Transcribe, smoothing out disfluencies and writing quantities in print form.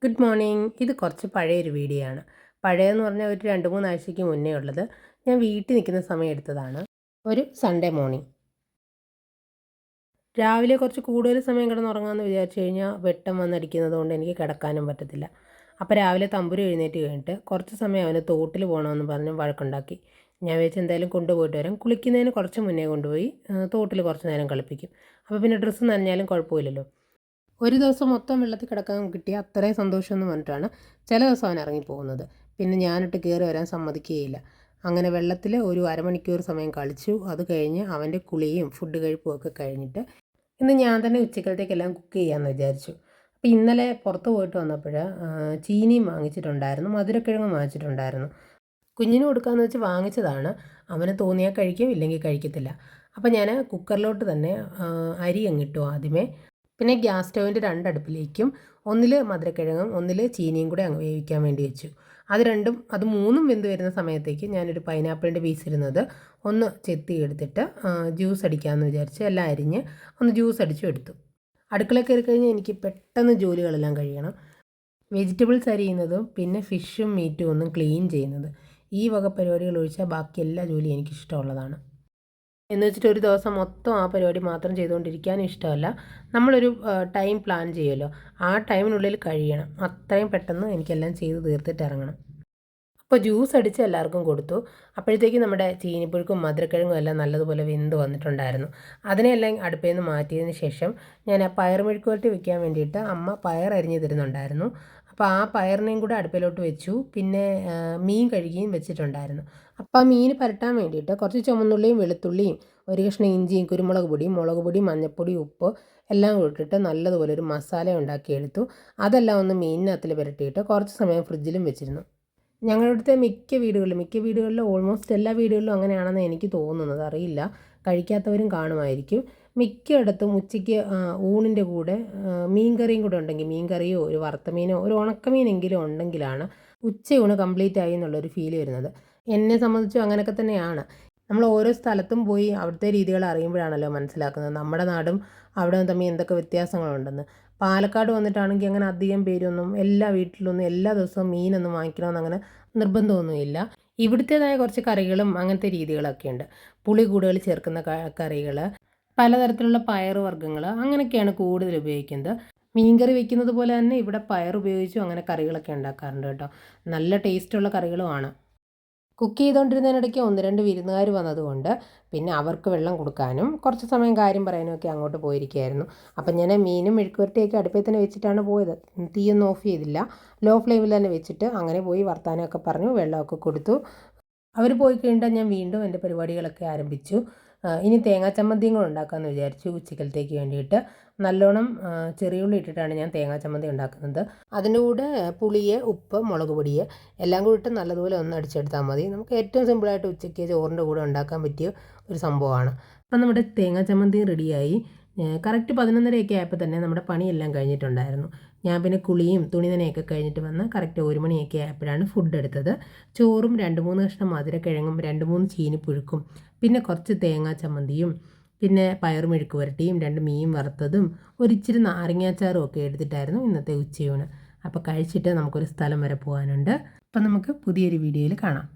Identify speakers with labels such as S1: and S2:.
S1: Good morning. ഇത് കുറച്ച് പഴയൊരു വീഡിയോ ആണ്. പഴയതെന്ന് പറഞ്ഞാൽ ഒരു 2-3 ആഴ്ചയ്ക്ക് മുന്നേ ഉള്ളത്. ഞാൻ വീട്ടിൽ നിൽക്കുന്ന സമയം എടുത്തതാണ്. ഒരു സൺഡേ മോർണിംഗ്. രാവിലെ കുറച്ച് കൂടുതൽ സമയം കിടന്നുറങ്ങാമെന്ന് വിചാരിച്ചു കഴിഞ്ഞാൽ വെട്ടം വന്നടിക്കുന്നത് കൊണ്ട് എനിക്ക് കിടക്കാനും പറ്റത്തില്ല. അപ്പോൾ രാവിലെ തമ്പുരു എഴുന്നേറ്റ് കഴിഞ്ഞിട്ട് കുറച്ച് സമയം അവന് തോട്ടിൽ പോകണമെന്ന് പറഞ്ഞ് വഴക്കുണ്ടാക്കി. ഞാൻ വിചാരിച്ചു എന്തായാലും കൊണ്ടുപോയിട്ട് വരാം. കുളിക്കുന്നതിന് കുറച്ച് മുന്നേ കൊണ്ടുപോയി തോട്ടിൽ കുറച്ച് നേരം കളിപ്പിക്കും. അപ്പോൾ പിന്നെ ഡ്രസ്സ് നനഞ്ഞാലും കുഴപ്പമില്ലല്ലോ. ഒരു ദിവസം മൊത്തം വെള്ളത്തിൽ കിടക്കാൻ കിട്ടിയ അത്രയും സന്തോഷമെന്ന് പറഞ്ഞിട്ടാണ് ചില ദിവസം അവൻ ഇറങ്ങിപ്പോകുന്നത്. പിന്നെ ഞാനിട്ട് കയറി വരാൻ സമ്മതിക്കുകയില്ല. അങ്ങനെ വെള്ളത്തിൽ ഒരു അരമണിക്കൂർ സമയം കളിച്ചു. അത് കഴിഞ്ഞ് അവൻ്റെ കുളിയും ഫുഡ് കഴിപ്പും ഒക്കെ കഴിഞ്ഞിട്ട് ഇന്ന് ഞാൻ തന്നെ ഉച്ചക്കലത്തേക്കെല്ലാം കുക്ക് ചെയ്യാമെന്ന് വിചാരിച്ചു. അപ്പോൾ ഇന്നലെ പുറത്ത് പോയിട്ട് വന്നപ്പോൾ ചീനിയും വാങ്ങിച്ചിട്ടുണ്ടായിരുന്നു, മധുരക്കിഴങ്ങും വാങ്ങിച്ചിട്ടുണ്ടായിരുന്നു. കുഞ്ഞിന് കൊടുക്കാമെന്ന് വെച്ച് വാങ്ങിച്ചതാണ്. അവന് തോന്നിയാൽ കഴിക്കും, ഇല്ലെങ്കിൽ കഴിക്കത്തില്ല. അപ്പോൾ ഞാൻ കുക്കറിലോട്ട് തന്നെ അരി അങ്ങിട്ടു ആദ്യമേ. പിന്നെ ഗ്യാസ് സ്റ്റൗവിൻ്റെ 2 അടുപ്പിലേക്കും ഒന്നിൽ മധുരക്കിഴങ്ങും ഒന്നിൽ ചീനിയും കൂടെ അങ്ങ് വേവിക്കാൻ വേണ്ടി വെച്ചു. അത് മൂന്നും വെന്ത് വരുന്ന സമയത്തേക്ക് ഞാനൊരു പൈനാപ്പിളിൻ്റെ പീസ് ഇരുന്നത് ഒന്ന് ചെത്തി എടുത്തിട്ട് ജ്യൂസ് അടിക്കാമെന്ന് വിചാരിച്ച് എല്ലാം അരിഞ്ഞ് ഒന്ന് ജ്യൂസ് അടിച്ചും എടുത്തു. അടുക്കളയിൽ കയറി കഴിഞ്ഞാൽ എനിക്ക് പെട്ടെന്ന് ജോലികളെല്ലാം കഴിയണം. വെജിറ്റബിൾസ് അരിയുന്നതും പിന്നെ ഫിഷും മീറ്റും ഒന്നും ക്ലീൻ ചെയ്യുന്നത്, ഈ വക പരിപാടികൾ ഒഴിച്ചാൽ ബാക്കി എല്ലാ ജോലിയും എനിക്കിഷ്ടമുള്ളതാണ്. എന്ന് വെച്ചിട്ട് ഒരു ദിവസം മൊത്തം ആ പരിപാടി മാത്രം ചെയ്തുകൊണ്ടിരിക്കാനും ഇഷ്ടമല്ല. നമ്മളൊരു ടൈം പ്ലാൻ ചെയ്യുമല്ലോ, ആ ടൈമിനുള്ളിൽ കഴിയണം. അത്രയും പെട്ടെന്ന് എനിക്കെല്ലാം ചെയ്ത് തീർത്തിട്ട് ഇറങ്ങണം. അപ്പോൾ ജ്യൂസ് അടിച്ച് എല്ലാവർക്കും കൊടുത്തു. അപ്പോഴത്തേക്ക് നമ്മുടെ ചീനിപ്പുഴുക്കും മധുരക്കിഴങ്ങും എല്ലാം നല്ലതുപോലെ വെന്ത് വന്നിട്ടുണ്ടായിരുന്നു. അതിനെല്ലാം അടുപ്പിൽ നിന്ന് മാറ്റിയതിന് ശേഷം ഞാൻ ആ പയർ മെഴുക്കുവരട്ടി വെക്കാൻ വേണ്ടിയിട്ട് അമ്മ പയർ അരിഞ്ഞ് തരുന്നുണ്ടായിരുന്നു. അപ്പോൾ ആ പയറിനെയും കൂടെ അടുപ്പിലോട്ട് വെച്ചു. പിന്നെ മീൻ കഴുകിയും വെച്ചിട്ടുണ്ടായിരുന്നു. അപ്പോൾ ആ മീൻ പുരട്ടാൻ വേണ്ടിയിട്ട് കുറച്ച് ചുവന്നുള്ളിയും വെളുത്തുള്ളിയും ഒരു കഷ്ണം ഇഞ്ചിയും കുരുമുളക് പൊടിയും മുളക് പൊടി മഞ്ഞൾപ്പൊടി ഉപ്പ് എല്ലാം ഇട്ടിട്ട് നല്ലതുപോലെ ഒരു മസാല ഉണ്ടാക്കിയെടുത്തു. അതെല്ലാം ഒന്ന് മീനിനകത്തിൽ പുരട്ടിയിട്ട് കുറച്ച് സമയം ഫ്രിഡ്ജിലും വെച്ചിരുന്നു. ഞങ്ങളുടെ മിക്ക വീടുകളിലും ഓൾമോസ്റ്റ് എല്ലാ വീടുകളിലും അങ്ങനെയാണെന്ന് എനിക്ക് തോന്നുന്നത്, അറിയില്ല. കഴിക്കാത്തവരും കാണുമായിരിക്കും. മിക്കയിടത്തും ഉച്ചയ്ക്ക് ഊണിൻ്റെ കൂടെ മീൻ കറിയും കൂടെ ഉണ്ടെങ്കിൽ, മീൻ കറിയോ ഒരു വറുത്ത മീനോ ഒരു ഉണക്കമീനെങ്കിലും ഉണ്ടെങ്കിലാണ് ഉച്ചയൂണ് കംപ്ലീറ്റ് ആയി എന്നുള്ളൊരു ഫീൽ വരുന്നത്. എന്നെ സംബന്ധിച്ചും അങ്ങനെയൊക്കെ തന്നെയാണ്. നമ്മൾ ഓരോ സ്ഥലത്തും പോയി അവിടുത്തെ രീതികൾ അറിയുമ്പോഴാണല്ലോ മനസ്സിലാക്കുന്നത് നമ്മുടെ നാടും അവിടെ തമ്മിൽ എന്തൊക്കെ വ്യത്യാസങ്ങളുണ്ടെന്ന്. പാലക്കാട് വന്നിട്ടാണെങ്കിൽ അങ്ങനെ അധികം പേരൊന്നും എല്ലാ വീട്ടിലൊന്നും എല്ലാ ദിവസവും മീനൊന്നും വാങ്ങിക്കണമെന്ന് അങ്ങനെ നിർബന്ധമൊന്നുമില്ല. ഇവിടുത്തേതായ കുറച്ച് കറികളും അങ്ങനത്തെ രീതികളൊക്കെ ഉണ്ട്. പുളി കൂടുതൽ ചേർക്കുന്ന കറികൾ, പലതരത്തിലുള്ള പയർ വർഗ്ഗങ്ങൾ, അങ്ങനെയൊക്കെയാണ് കൂടുതൽ ഉപയോഗിക്കുന്നത്. മീൻകറി വെക്കുന്നത് പോലെ തന്നെ ഇവിടെ പയർ ഉപയോഗിച്ചും അങ്ങനെ കറികളൊക്കെ ഉണ്ടാക്കാറുണ്ട് കേട്ടോ. നല്ല ടേസ്റ്റുള്ള കറികളുമാണ്. കുക്ക് ചെയ്തുകൊണ്ടിരുന്നതിനിടയ്ക്ക് 1-2 വിരുന്നുകാർ വന്നതുകൊണ്ട് പിന്നെ അവർക്ക് വെള്ളം കൊടുക്കാനും കുറച്ച് സമയം കാര്യം പറയാനും ഒക്കെ അങ്ങോട്ട് പോയിരിക്കുകയായിരുന്നു. അപ്പം ഞാൻ മീനും മെഴുക്കുവരട്ടിയൊക്കെ അടുപ്പിൽ തന്നെ വെച്ചിട്ടാണ് പോയത്. തീയൊന്നും ഓഫ് ചെയ്തില്ല, ലോ ഫ്ലെയിമിൽ തന്നെ വെച്ചിട്ട് അങ്ങനെ പോയി വർത്താനമൊക്കെ പറഞ്ഞു വെള്ളമൊക്കെ കൊടുത്തു. അവർ പോയി കഴിഞ്ഞിട്ട് ഞാൻ വീണ്ടും എൻ്റെ പരിപാടികളൊക്കെ ആരംഭിച്ചു. ഇനി തേങ്ങാ ചമ്മന്തിയും കൂടെ ഉണ്ടാക്കാമെന്ന് വിചാരിച്ചു ഉച്ചക്കലത്തേക്ക് വേണ്ടിയിട്ട്. നല്ലോണം ചെറിയുള്ളി ഇട്ടിട്ടാണ് ഞാൻ തേങ്ങാ ചമ്മന്തി ഉണ്ടാക്കുന്നത്. അതിൻ്റെ കൂടെ പുളിയെ ഉപ്പ് മുളക് പൊടിയെ എല്ലാം കൂടി ഇട്ട് നല്ലതുപോലെ ഒന്ന് അടിച്ചെടുത്താൽ മതി. നമുക്ക് ഏറ്റവും സിമ്പിളായിട്ട് ഉച്ചയ്ക്ക് ചോറിൻ്റെ കൂടെ ഉണ്ടാക്കാൻ പറ്റിയ ഒരു സംഭവമാണ്. അപ്പം നമ്മുടെ തേങ്ങാ ചമ്മന്തി റെഡിയായി. കറക്റ്റ് 11:30 ആയപ്പോൾ തന്നെ നമ്മുടെ പണിയെല്ലാം കഴിഞ്ഞിട്ടുണ്ടായിരുന്നു. ഞാൻ പിന്നെ കുളിയും തുണി നനയൊക്കെ കഴിഞ്ഞിട്ട് വന്ന് കറക്റ്റ് 1 മണിയൊക്കെ ആയപ്പോഴാണ് ഫുഡ് എടുത്തത്. ചോറും 2-3 കഷ്ണം മധുരക്കിഴങ്ങും 2-3 ചീനിപ്പുഴുക്കും പിന്നെ കുറച്ച് തേങ്ങാ ചമ്മന്തിയും പിന്നെ പയർ മെഴുക്ക് പുരട്ടിയും 2 മീൻ വറുത്തതും ഒരിച്ചിരി നാരങ്ങാച്ചാറും ഒക്കെ എടുത്തിട്ടായിരുന്നു ഇന്നത്തെ ഉച്ചയൂണ്. അപ്പോൾ കഴിച്ചിട്ട് നമുക്കൊരു സ്ഥലം വരെ പോകാനുണ്ട്. അപ്പം നമുക്ക് പുതിയൊരു വീഡിയോയിൽ കാണാം.